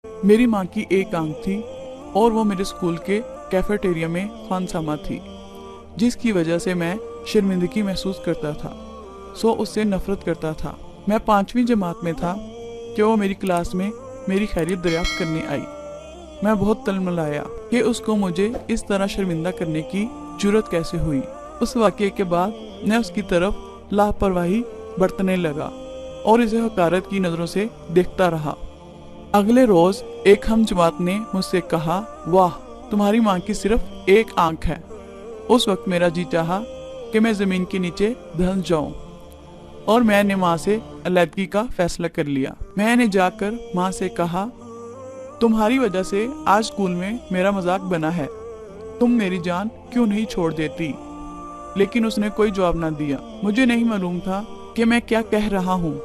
मेरी माँ की एक आंख थी और वो मेरे स्कूल के कैफेटेरिया में खानसामा थी, जिसकी वजह से मैं शर्मिंदगी महसूस करता था, सो उससे नफरत करता था। मैं 5वीं जमात में था कि वो मेरी क्लास में मेरी खैरियत दरियाफ्त करने आई। मैं बहुत तलमलाया कि उसको मुझे इस तरह शर्मिंदा करने की जुर्रत कैसे हुई। उस वाक़ये के बाद मैं उसकी तरफ लापरवाही बरतने लगा और इसे हकारत की नज़रों से देखता रहा। अगले रोज एक हम जमात ने मुझसे कहा, वाह, तुम्हारी माँ की सिर्फ एक आंख है। उस वक्त मेरा जी चाहा कि मैं जमीन के नीचे धंस जाऊं और मैंने माँ से अलहदगी का फैसला कर लिया। मैंने जाकर माँ से कहा, तुम्हारी वजह से आज स्कूल में मेरा मजाक बना है, तुम मेरी जान क्यों नहीं छोड़ देती। लेकिन उसने कोई जवाब ना दिया। मुझे नहीं मालूम था कि मैं क्या कह रहा हूँ।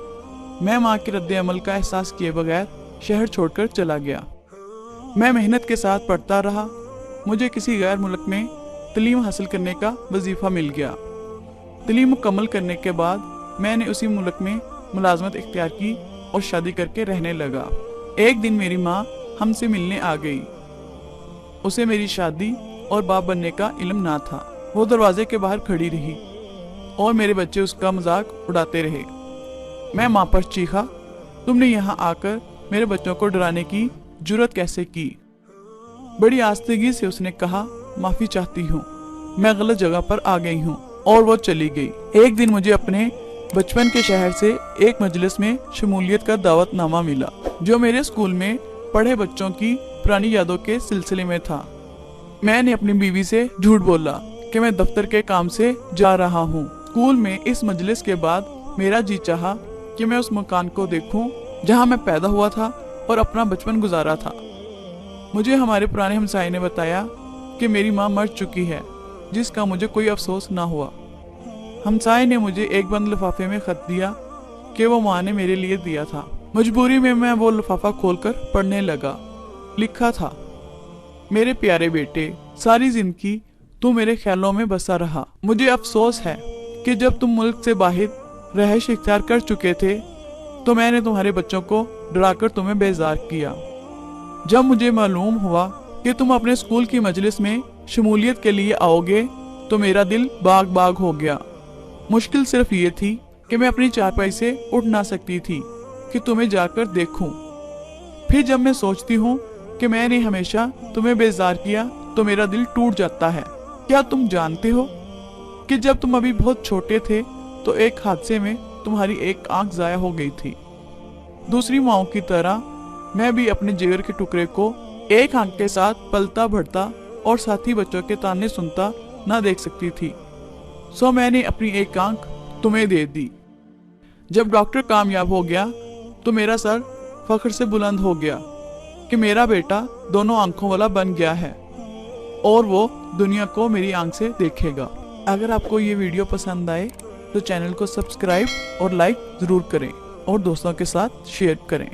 मैं माँ के रद्द अमल का एहसास किए बगैर शहर छोड़कर चला गया। मैं मेहनत के साथ पढ़ता रहा। मुझे किसी गैर मुल्क में तलीम हासिल करने का वजीफा मिल गया। तलीम मुकम्मल करने के बाद मैंने उसी मुल्क में मुलाजमत इख्तियार की और शादी करके रहने लगा। एक दिन मेरी माँ हमसे मिलने आ गई। उसे मेरी शादी और बाप बनने का इल्म ना था। वो दरवाजे के बाहर खड़ी रही और मेरे बच्चे उसका मजाक उड़ाते रहे। मैं माँ पर चीखा, तुमने यहाँ आकर मेरे बच्चों को डराने की जुर्रत कैसे की। बड़ी आस्तीगी से उसने कहा, माफी चाहती हूँ, मैं गलत जगह पर आ गई हूँ, और वो चली गई। एक दिन मुझे अपने बचपन के शहर से एक मजलिस में शमूलियत का दावतनामा मिला, जो मेरे स्कूल में पढ़े बच्चों की पुरानी यादों के सिलसिले में था। मैंने अपनी बीवी से झूठ बोला कि मैं दफ्तर के काम से जा रहा हूँ। स्कूल में इस मजलिस के बाद मेरा जी चाहा कि मैं उस मकान को देखूं जहां मैं पैदा हुआ था और अपना बचपन गुजारा था। मुझे हमारे पुराने हमसाये ने बताया कि मेरी माँ मर चुकी है, जिसका मुझे कोई अफसोस ना हुआ। हमसाये ने मुझे एक बंद लिफाफे में खत दिया कि वो माँ ने मेरे लिए दिया था। मजबूरी में मैं वो लिफाफा खोलकर पढ़ने लगा। लिखा था, मेरे प्यारे बेटे, सारी जिंदगी तू मेरे ख्यालों में बसा रहा। मुझे अफसोस है कि जब तुम मुल्क से बाहर रहाइश इख्तियार कर चुके थे तो मैंने तुम्हारे बच्चों को डराकर तुम्हें बेजार किया। जब मुझे मालूम हुआ कि तुम अपने स्कूल की मजलिस में शमूलियत के लिए आओगे तो मेरा दिल बाग बाग हो गया। मुश्किल सिर्फ ये थी कि मैं अपनी चारपाई से उठ ना सकती थी कि तुम्हें जाकर देखूं। फिर जब मैं सोचती हूँ कि मैंने हमेशा तुम्हें बेजार किया तो मेरा दिल टूट जाता है। क्या तुम जानते हो कि जब तुम अभी बहुत छोटे थे तो एक हादसे में तुम्हारी एक आंख जाया हो गई थी। दूसरी माओं की तरह मैं भी अपने जिगर के टुकड़े को एक आंख के साथ पलता बढ़ता और साथी बच्चों के ताने सुनता ना देख सकती थी, सो मैंने अपनी एक आंख तुम्हें दे दी। जब डॉक्टर कामयाब हो गया तो मेरा सर फख्र से बुलंद हो गया कि मेरा बेटा दोनों आंखों वाला बन गया है और वो दुनिया को मेरी आंख से देखेगा। अगर आपको ये वीडियो पसंद आए तो चैनल को सब्सक्राइब और लाइक ज़रूर करें और दोस्तों के साथ शेयर करें।